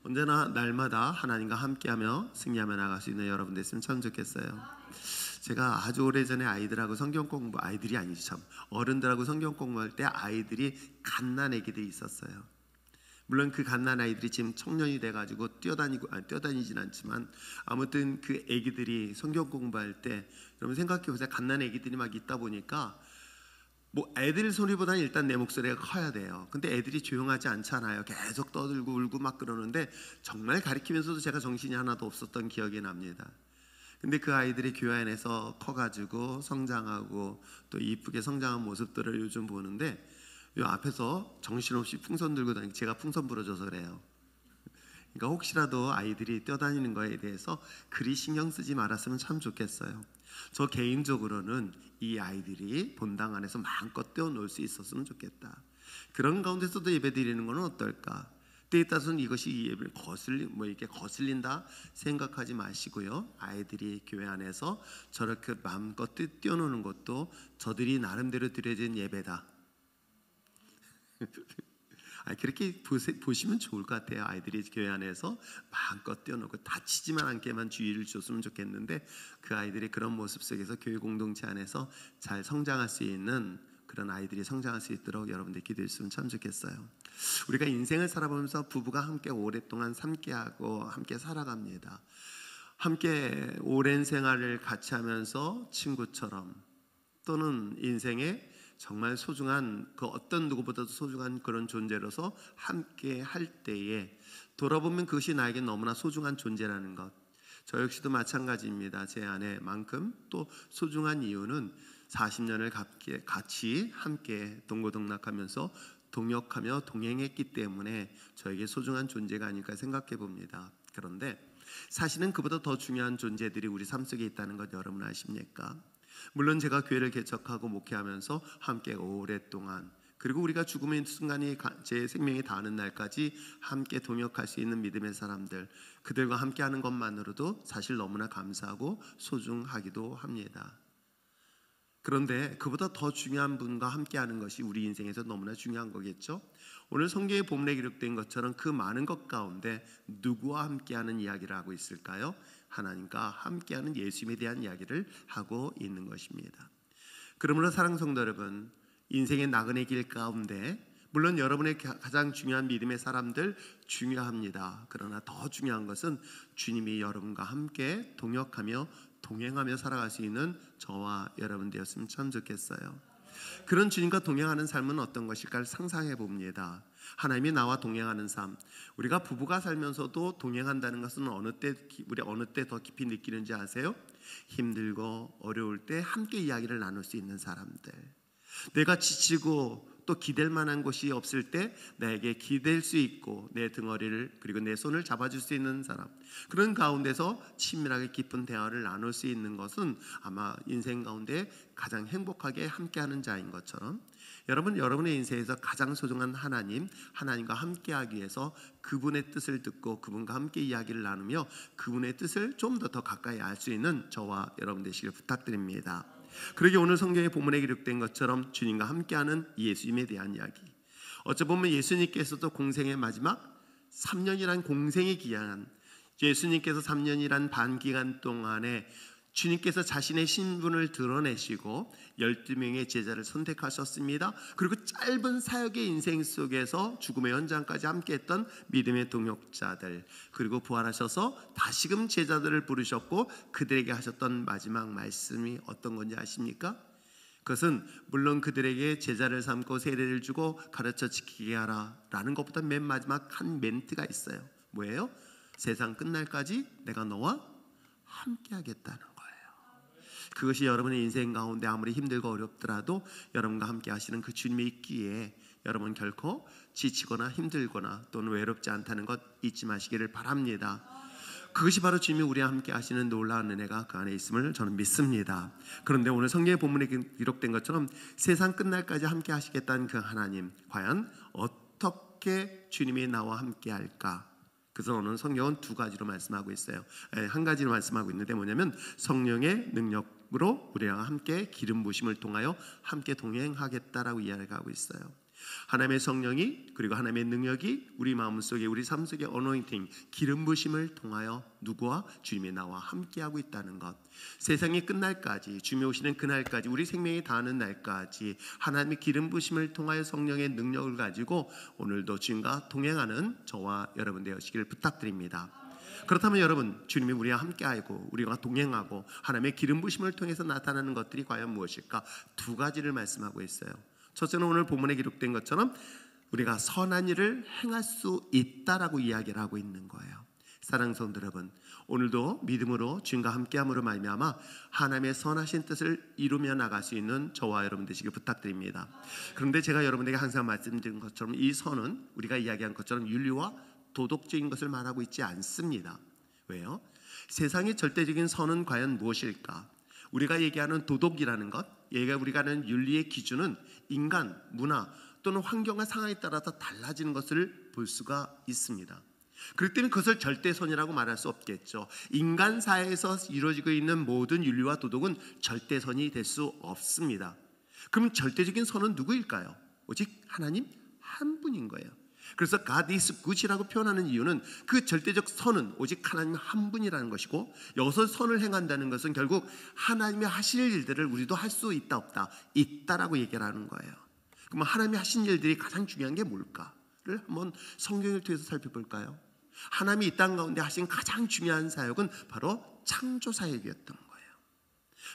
언제나 날마다 하나님과 함께하며 승리하며 나갈 수 있는 여러분 됐으면 참 좋겠어요. 제가 아주 오래전에 아이들하고 성경 공부, 아이들이 아니지 참, 어른들하고 성경 공부할 때 아이들이 갓난 애기들이 있었어요. 물론 그 갓난 아이들이 지금 청년이 돼가지고 뛰어다니진 않지만 아무튼 그 애기들이 성경 공부할 때 여러분 생각해보세요. 갓난 애기들이 막 있다 보니까 뭐 애들 소리보다는 일단 내 목소리가 커야 돼요. 근데 애들이 조용하지 않잖아요. 계속 떠들고 울고 막 그러는데 정말 가르치면서도 제가 정신이 하나도 없었던 기억이 납니다. 근데 그 아이들이 교회 안에서 커가지고 성장하고 또 이쁘게 성장한 모습들을 요즘 보는데 요 앞에서 정신없이 풍선 들고 다니고 제가 풍선 불어줘서 그래요. 그러니까 혹시라도 아이들이 뛰어다니는 거에 대해서 그리 신경 쓰지 말았으면 참 좋겠어요. 저 개인적으로는 이 아이들이 본당 안에서 마음껏 뛰어놀 수 있었으면 좋겠다. 그런 가운데서도 예배 드리는 건 어떨까? 때에 따라서는 이것이 예배를 이렇게 거슬린다 생각하지 마시고요. 아이들이 교회 안에서 저렇게 마음껏 뛰어노는 것도 저들이 나름대로 드려진 예배다. 그렇게 보시면 좋을 것 같아요. 아이들이 교회 안에서 마음껏 뛰어놀고 다치지만 않게만 주의를 줬으면 좋겠는데 그 아이들이 그런 모습 속에서 교회 공동체 안에서 잘 성장할 수 있는 그런 아이들이 성장할 수 있도록 여러분들 기도했으면 참 좋겠어요. 우리가 인생을 살아보면서 부부가 함께 오랫동안 함께하고 함께 살아갑니다. 함께 오랜 생활을 같이 하면서 친구처럼 또는 인생에 정말 소중한 그 어떤 누구보다도 소중한 그런 존재로서 함께 할 때에 돌아보면 그것이 나에게 너무나 소중한 존재라는 것. 저 역시도 마찬가지입니다. 제 아내만큼 또 소중한 이유는 40년을 같이 함께 동고동락하면서 동역하며 동행했기 때문에 저에게 소중한 존재가 아닐까 생각해 봅니다. 그런데 사실은 그보다 더 중요한 존재들이 우리 삶 속에 있다는 것 여러분 아십니까? 물론 제가 교회를 개척하고 목회하면서 함께 오랫동안 그리고 우리가 죽음의 순간이 제 생명이 닿는 날까지 함께 동역할 수 있는 믿음의 사람들, 그들과 함께하는 것만으로도 사실 너무나 감사하고 소중하기도 합니다. 그런데 그보다 더 중요한 분과 함께하는 것이 우리 인생에서 너무나 중요한 거겠죠. 오늘 성경의 본문에 기록된 것처럼 그 많은 것 가운데 누구와 함께하는 이야기를 하고 있을까요? 하나님과 함께하는 예수님에 대한 이야기를 하고 있는 것입니다. 그러므로 사랑하는 성도 여러분, 인생의 나그네 길 가운데 물론 여러분의 가장 중요한 믿음의 사람들 중요합니다. 그러나 더 중요한 것은 주님이 여러분과 함께 동역하며 동행하며 살아갈 수 있는 저와 여러분 되었으면 참 좋겠어요. 그런 주님과 동행하는 삶은 어떤 것일까를 상상해 봅니다. 하나님이 나와 동행하는 삶, 우리가 부부가 살면서도 동행한다는 것은 우리 어느 때 더 깊이 느끼는지 아세요? 힘들고 어려울 때 함께 이야기를 나눌 수 있는 사람들, 내가 지치고 또 기댈 만한 곳이 없을 때 나에게 기댈 수 있고 내 등어리를 그리고 내 손을 잡아줄 수 있는 사람, 그런 가운데서 친밀하게 깊은 대화를 나눌 수 있는 것은 아마 인생 가운데 가장 행복하게 함께하는 자인 것처럼 여러분의 인생에서 가장 소중한 하나님과 함께하기 위해서 그분의 뜻을 듣고 그분과 함께 이야기를 나누며 그분의 뜻을 좀 더 가까이 알 수 있는 저와 여러분 되시길 부탁드립니다. 그러게 오늘 성경의 본문에 기록된 것처럼 주님과 함께하는 예수님에 대한 이야기, 어찌 보면 예수님께서도 공생의 마지막 3년이란 공생의 기간, 예수님께서 3년이란 반기간 동안에 주님께서 자신의 신분을 드러내시고 12명의 제자를 선택하셨습니다. 그리고 짧은 사역의 인생 속에서 죽음의 현장까지 함께했던 믿음의 동역자들, 그리고 부활하셔서 다시금 제자들을 부르셨고 그들에게 하셨던 마지막 말씀이 어떤 건지 아십니까? 그것은 물론 그들에게 제자를 삼고 세례를 주고 가르쳐 지키게 하라 라는 것보다 맨 마지막 한 멘트가 있어요. 뭐예요? 세상 끝날까지 내가 너와 함께 하겠다는 거예요. 그것이 여러분의 인생 가운데 아무리 힘들고 어렵더라도 여러분과 함께 하시는 그 주님이 있기에 여러분 결코 지치거나 힘들거나 또는 외롭지 않다는 것 잊지 마시기를 바랍니다. 그것이 바로 주님이 우리와 함께 하시는 놀라운 은혜가 그 안에 있음을 저는 믿습니다. 그런데 오늘 성경의 본문에 기록된 것처럼 세상 끝날까지 함께 하시겠다는 그 하나님, 과연 어떻게 주님이 나와 함께 할까? 그래서 오늘 성경은 두 가지로 말씀하고 있어요. 한 가지로 말씀하고 있는데 뭐냐면 성령의 능력으로 우리와 함께 기름 부으심을 통하여 함께 동행하겠다라고 이야기하고 있어요. 하나님의 성령이 그리고 하나님의 능력이 우리 마음속에 우리 삶 속에 어노인팅 기름 부심을 통하여 누구와 주님의 나와 함께하고 있다는 것, 세상이 끝날까지 주님이 오시는 그날까지 우리 생명이 다하는 날까지 하나님의 기름 부심을 통하여 성령의 능력을 가지고 오늘도 주님과 동행하는 저와 여러분 되시기를 부탁드립니다. 그렇다면 여러분, 주님이 우리와 함께하고 우리와 동행하고 하나님의 기름 부심을 통해서 나타나는 것들이 과연 무엇일까? 두 가지를 말씀하고 있어요. 첫째는 오늘 본문에 기록된 것처럼 우리가 선한 일을 행할 수 있다라고 이야기를 하고 있는 거예요. 사랑하는 성도 여러분, 오늘도 믿음으로 주님과 함께함으로 말미암아 하나님의 선하신 뜻을 이루며 나갈 수 있는 저와 여러분 되시길 부탁드립니다. 그런데 제가 여러분에게 항상 말씀드린 것처럼 이 선은 우리가 이야기한 것처럼 윤리와 도덕적인 것을 말하고 있지 않습니다. 왜요? 세상의 절대적인 선은 과연 무엇일까? 우리가 얘기하는 도덕이라는 것, 우리가 하는 윤리의 기준은 인간, 문화 또는 환경과 상황에 따라서 달라지는 것을 볼 수가 있습니다. 그렇기 때문에 그것을 절대선이라고 말할 수 없겠죠. 인간 사회에서 이루어지고 있는 모든 윤리와 도덕은 절대선이 될 수 없습니다. 그럼 절대적인 선은 누구일까요? 오직 하나님 한 분인 거예요. 그래서 God is good이라고 표현하는 이유는 그 절대적 선은 오직 하나님 한 분이라는 것이고, 여기서 선을 행한다는 것은 결국 하나님이 하실 일들을 우리도 할 수 있다 없다, 있다라고 얘기를 하는 거예요. 그럼 하나님이 하신 일들이 가장 중요한 게 뭘까를 한번 성경을 통해서 살펴볼까요? 하나님이 이 땅 가운데 하신 가장 중요한 사역은 바로 창조 사역이었던 거예요.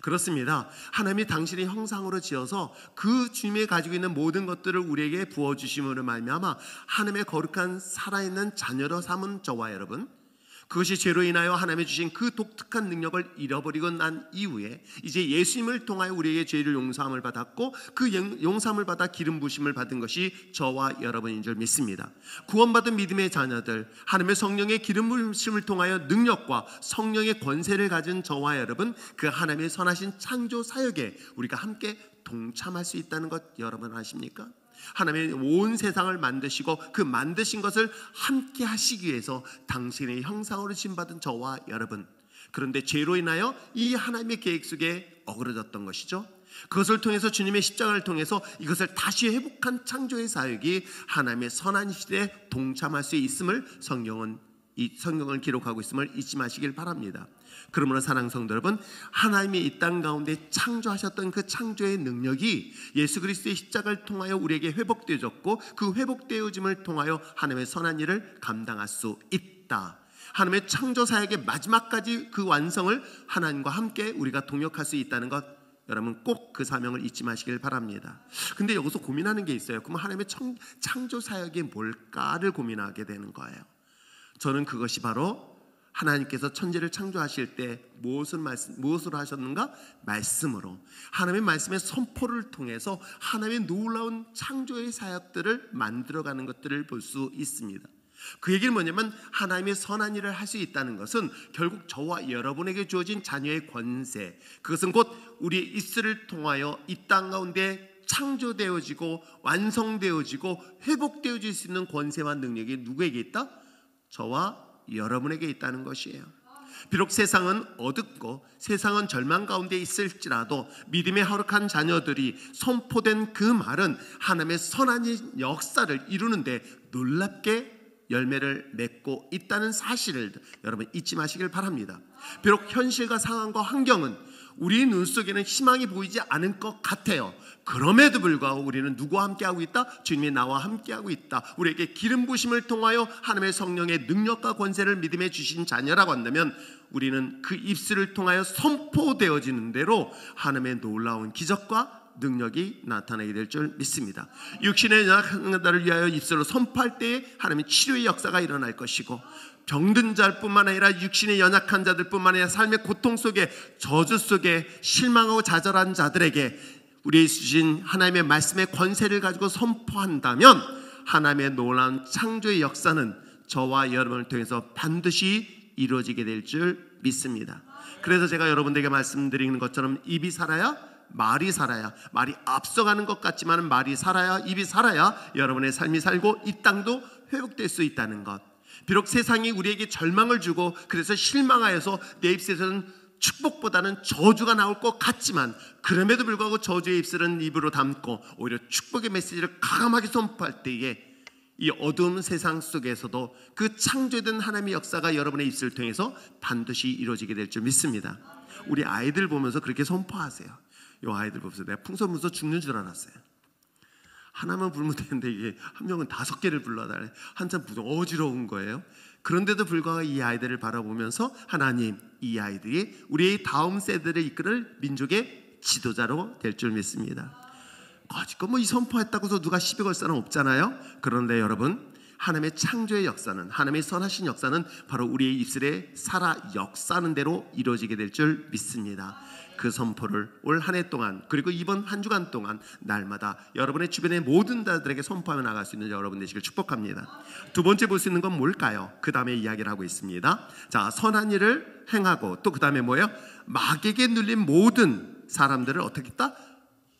그렇습니다. 하나님이 당신의 형상으로 지어서 그 주님이 가지고 있는 모든 것들을 우리에게 부어주심으로 말미암아 하나님의 거룩한 살아있는 자녀로 삼은 저와 여러분, 그것이 죄로 인하여 하나님이 주신 그 독특한 능력을 잃어버리고 난 이후에 이제 예수님을 통하여 우리에게 죄를 용서함을 받았고, 그 용서함을 받아 기름 부심을 받은 것이 저와 여러분인 줄 믿습니다. 구원받은 믿음의 자녀들, 하나님의 성령의 기름 부심을 통하여 능력과 성령의 권세를 가진 저와 여러분, 그 하나님의 선하신 창조 사역에 우리가 함께 동참할 수 있다는 것 여러분 아십니까? 하나님의 온 세상을 만드시고 그 만드신 것을 함께 하시기 위해서 당신의 형상으로 지음받은 저와 여러분, 그런데 죄로 인하여 이 하나님의 계획 속에 어그러졌던 것이죠. 그것을 통해서 주님의 십자가를 통해서 이것을 다시 회복한 창조의 사역이 하나님의 선한 시대에 동참할 수 있음을 성경을 기록하고 있음을 잊지 마시길 바랍니다. 그러므로 사랑하는 성도 여러분, 하나님이 이 땅 가운데 창조하셨던 그 창조의 능력이 예수 그리스도의 십자가를 통하여 우리에게 회복되어졌고, 그 회복되어짐을 통하여 하나님의 선한 일을 감당할 수 있다. 하나님의 창조 사역의 마지막까지 그 완성을 하나님과 함께 우리가 동역할 수 있다는 것, 여러분 꼭 그 사명을 잊지 마시길 바랍니다. 근데 여기서 고민하는 게 있어요. 그럼 하나님의 창조 사역이 뭘까를 고민하게 되는 거예요. 저는 그것이 바로 하나님께서 천지를 창조하실 때 무엇으로 하셨는가? 말씀으로, 하나님의 말씀의 선포를 통해서 하나님의 놀라운 창조의 사역들을 만들어가는 것들을 볼 수 있습니다. 그 얘기는 뭐냐면 하나님의 선한 일을 할 수 있다는 것은 결국 저와 여러분에게 주어진 자녀의 권세, 그것은 곧 우리의 입술을 통하여 이 땅 가운데 창조되어지고 완성되어지고 회복되어질 수 있는 권세와 능력이 누구에게 있다? 저와 여러분에게 있다는 것이에요. 비록 세상은 어둡고 세상은 절망 가운데 있을지라도 믿음의 거룩한 자녀들이 선포된 그 말은 하나님의 선한 역사를 이루는데 놀랍게 열매를 맺고 있다는 사실을 여러분 잊지 마시길 바랍니다. 비록 현실과 상황과 환경은 우리 눈 속에는 희망이 보이지 않을 것 같아요. 그럼에도 불구하고 우리는 누구와 함께하고 있다? 주님이 나와 함께하고 있다. 우리에게 기름 부심을 통하여 하나님의 성령의 능력과 권세를 믿음에 주신 자녀라고 한다면 우리는 그 입술을 통하여 선포되어지는 대로 하나님의 놀라운 기적과 능력이 나타나게 될 줄 믿습니다. 육신의 연약한 자를 위하여 입술로 선포할 때에 하나님의 치료의 역사가 일어날 것이고, 병든 자뿐만 아니라 육신의 연약한 자들뿐만 아니라 삶의 고통 속에 저주 속에 실망하고 좌절한 자들에게 우리의 주신 하나님의 말씀의 권세를 가지고 선포한다면 하나님의 놀라운 창조의 역사는 저와 여러분을 통해서 반드시 이루어지게 될 줄 믿습니다. 그래서 제가 여러분들에게 말씀드리는 것처럼 입이 살아야 말이 살아야, 말이 앞서가는 것 같지만 말이 살아야, 입이 살아야 여러분의 삶이 살고 이 땅도 회복될 수 있다는 것. 비록 세상이 우리에게 절망을 주고 그래서 실망하여서 내 입술에서는 축복보다는 저주가 나올 것 같지만 그럼에도 불구하고 저주의 입술은 입으로 담고 오히려 축복의 메시지를 강하게 선포할 때에 이 어두운 세상 속에서도 그 창조된 하나님의 역사가 여러분의 입술을 통해서 반드시 이루어지게 될 줄 믿습니다. 우리 아이들 보면서 그렇게 선포하세요. 이 아이들 보면서 내가 풍선불서 죽는 줄 알았어요. 하나만 불면 되는데 이게 한 명은 5개를 불러달래. 한참 어지러운 거예요. 그런데도 불구하고 이 아이들을 바라보면서 하나님, 이 아이들이 우리의 다음 세대를 이끌을 민족의 지도자로 될 줄 믿습니다. 거짓껏 이 선포했다고 해서 누가 시비 걸 사람 없잖아요. 그런데 여러분, 하나님의 창조의 역사는, 하나님의 선하신 역사는 바로 우리의 입술에 살아 역사하는 대로 이루어지게 될 줄 믿습니다. 그 선포를 올 한 해 동안, 그리고 이번 한 주간 동안 날마다 여러분의 주변의 모든 자들에게 선포하며 나갈 수 있는 여러분 되시길 축복합니다. 두 번째 볼 수 있는 건 뭘까요? 그 다음에 이야기를 하고 있습니다. 자, 선한 일을 행하고 또 그 다음에 뭐예요? 마귀에게 눌린 모든 사람들을 어떻게 했다?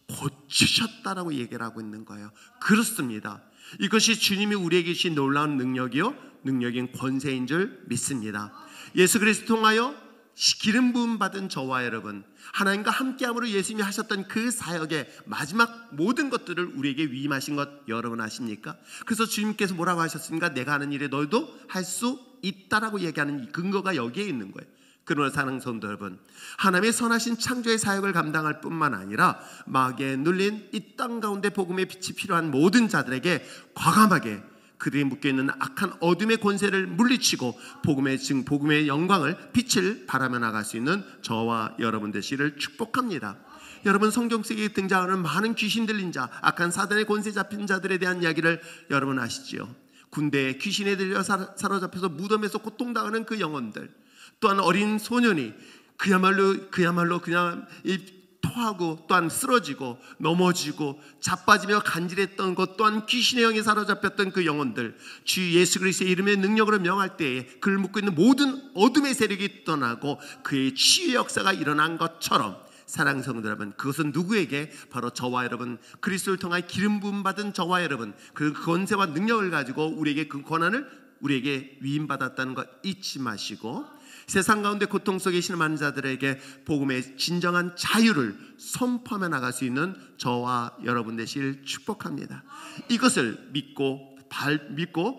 고치셨다라고 얘기를 하고 있는 거예요. 그렇습니다. 이것이 주님이 우리에게 주신 놀라운 능력이요, 능력인 권세인 줄 믿습니다. 예수 그리스도 통하여 기름 부음 받은 저와 여러분, 하나님과 함께함으로 예수님이 하셨던 그 사역의 마지막 모든 것들을 우리에게 위임하신 것 여러분 아십니까? 그래서 주님께서 뭐라고 하셨습니까? 내가 하는 일에 너희도 할 수 있다라고 얘기하는 근거가 여기에 있는 거예요. 그러나 사랑하는 성도 여러분, 하나님의 선하신 창조의 사역을 감당할 뿐만 아니라 마귀에 눌린 이 땅 가운데 복음의 빛이 필요한 모든 자들에게 과감하게 그들이 묶여있는 악한 어둠의 권세를 물리치고 복음의 영광을, 빛을 발하며 나갈 수 있는 저와 여러분 되시기를 축복합니다. 여러분, 성경 속에 등장하는 많은 귀신 들린 자, 악한 사단의 권세 잡힌 자들에 대한 이야기를 여러분 아시지요? 군대에 귀신에 들려 사로잡혀서 무덤에서 고통당하는 그 영혼들, 또한 어린 소년이 그야말로 그냥 토하고 또한 쓰러지고 넘어지고 자빠지며 간질했던 것, 또한 귀신의 영에 사로잡혔던 그 영혼들, 주 예수 그리스도의 이름의 능력으로 명할 때에 그를 묶고 있는 모든 어둠의 세력이 떠나고 그의 치유의 역사가 일어난 것처럼, 사랑하는 성도 여러분, 그것은 누구에게? 바로 저와 여러분, 그리스도를 통하여 기름 부음 받은 저와 여러분, 그 권세와 능력을 가지고 우리에게 그 권한을 우리에게 위임받았다는 것 잊지 마시고, 세상 가운데 고통 속에 계시는 많은 자들에게 복음의 진정한 자유를 선포하며 나갈 수 있는 저와 여러분 되시길 축복합니다. 이것을 믿고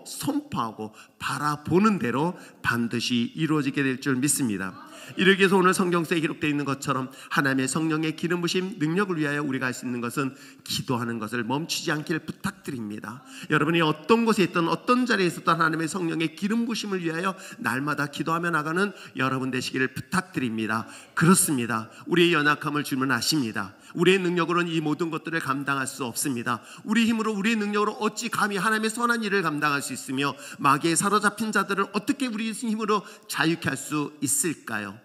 선포하고 바라보는 대로 반드시 이루어지게 될 줄 믿습니다. 이러기 위해서 오늘 성경서에 기록되어 있는 것처럼 하나님의 성령의 기름 부심 능력을 위하여 우리가 할 수 있는 것은 기도하는 것을 멈추지 않기를 부탁드립니다. 여러분이 어떤 곳에 있든 어떤 자리에 있었든 하나님의 성령의 기름 부심을 위하여 날마다 기도하며 나가는 여러분 되시기를 부탁드립니다. 그렇습니다. 우리의 연약함을 주님은 아십니다. 우리의 능력으로는 이 모든 것들을 감당할 수 없습니다. 우리 힘으로, 우리의 능력으로 어찌 감히 하나님의 선한 일을 감당할 수 있으며 마귀에 사로잡힌 자들을 어떻게 우리의 힘으로 자유케 할 수 있을까요?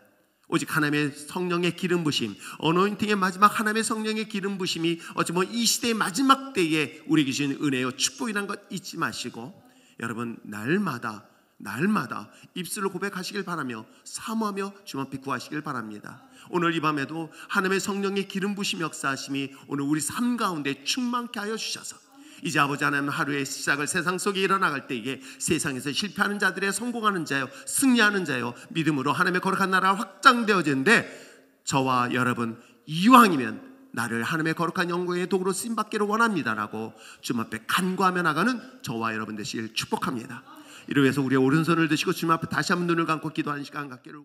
오직 하나님의 성령의 기름 부심, 어노인팅의 마지막 하나님의 성령의 기름 부심이 어찌 이 시대의 마지막 때에 우리에게 주신 은혜요 축복이라는 것 잊지 마시고, 여러분 날마다 입술로 고백하시길 바라며 사모하며 주님 앞에 구하시길 바랍니다. 오늘 이 밤에도 하나님의 성령의 기름 부심 역사하심이 오늘 우리 삶 가운데 충만케 하여 주셔서, 이제 아버지 하나님 하루의 시작을 세상 속에 일어나갈 때에 세상에서 실패하는 자들의 성공하는 자요, 승리하는 자요, 믿음으로 하나님의 거룩한 나라가 확장되어지는데, 저와 여러분 이왕이면 나를 하나님의 거룩한 영광의 도구로 쓰임받기를 원합니다라고 주님 앞에 간구하며 나가는 저와 여러분 되시길 축복합니다. 이를 위해서 우리의 오른손을 드시고 주님 앞에 다시 한번 눈을 감고 기도하는 시간 갖기를